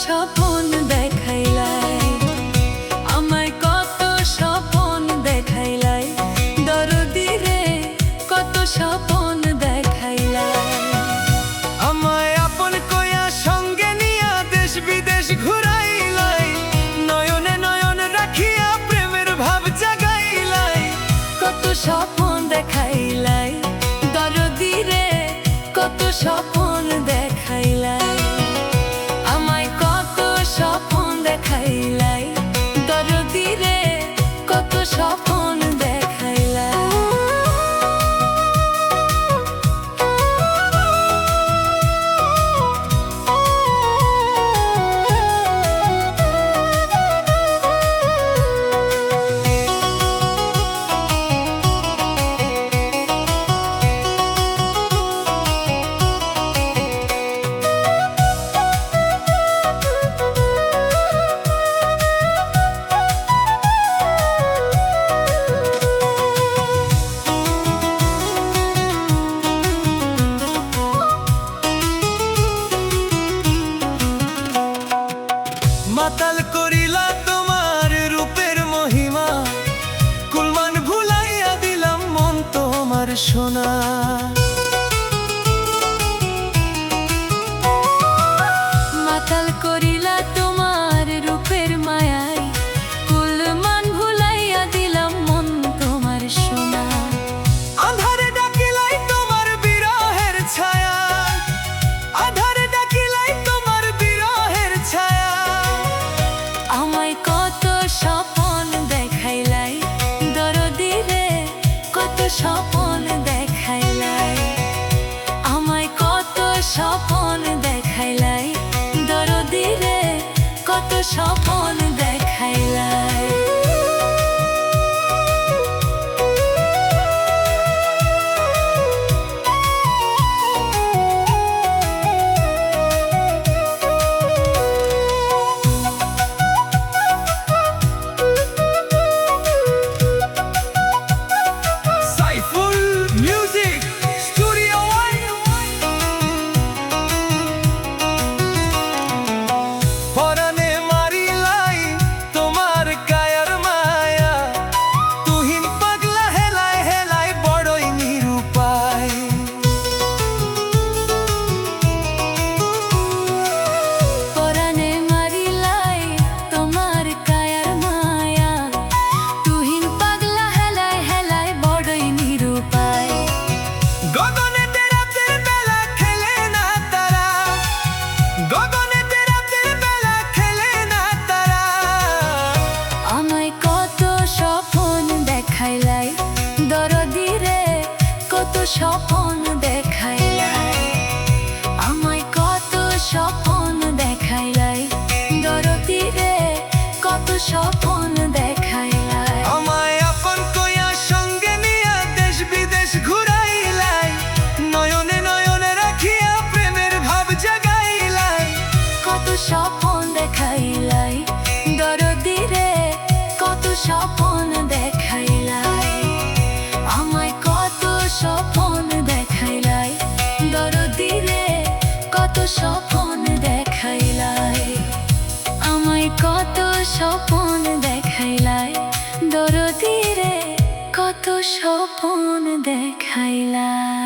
স্বপন দেখাইলাই, আমায় কত স্বপন দেখাইলাই, দরদি রে কত স্বপন দেখাইলাই। আমায় আপন কইয়া সঙ্গে নিয়া দেশ বিদেশ ঘুরাইলাই, নয়নে নয়ন রাখিয়া প্রেমের ভাব জাগাইলাই। কত স্বপন দেখাইলাই, দরদি রে কত স্বপন দেখাইলাই, আমায় কত স্বপন দেখাইলাই, দরদি রে কত স্বপন দেখাইলাই। মাতাল করিলা তোমার রূপের মহিমা, কুলমান ভুলাইয়া দিলাম মন তোমার সোনা। মাতাল করিলা তোমার রূপের মায়াই, কুলমান ভুলাইয়া দিলাম মন তোমার সোনা। আঁধারে ডাকিলাই তোমার বিরহের ছায়া, আঁধারে ডাকিলাই তোমার বিরহের ছায়া। আমায় কত স্বপন দেখাইলাই, দরদি রে কত স্বপন দেখাইলাই, আমায় কত স্বপন দেখাইলাই, দরদি রে কত স্বপন দেখাইলাই। Saiful music studio one. পরাণে মারিলাই তোমার কায়ার মায়া, তুহিন পাগলা হেলায় হেলায় বড়ই নিরুপায়। পরাণে মারিলাই তোমার কায়ার মায়া, তুহিন পাগলা হেলায় হেলায় বড়ই নিরুপায়। গগনেতে রাতের বেলা খেলে না তারা, গগনেতে রাতের বেলা খেলে না তারা। আমায় কত স্বপন দেখাইলাই, দরদি রে কত স্বপন দেখাইলাই, আমায় কত স্বপন দেখাইলাই, দরদি রে কত স্বপন দেখাইলাই। আমায় আপন কইয়া সঙ্গে নিয়া দেশ বিদেশ ঘুরাইলাই, নয়নে নয়নে রাখিয়া প্রেমের ভাব জাগাইলাই। কত স্বপন দেখাইলাই, দরদি রে কত স্বপন দেখাইলাই, আমায় কত স্বপন দেখাইলাই, দরদি রে কত স্বপন দেখাইলাই, আমায় কত স্বপন দেখাইলাই, দরদি রে কত স্বপন দেখাইলাই।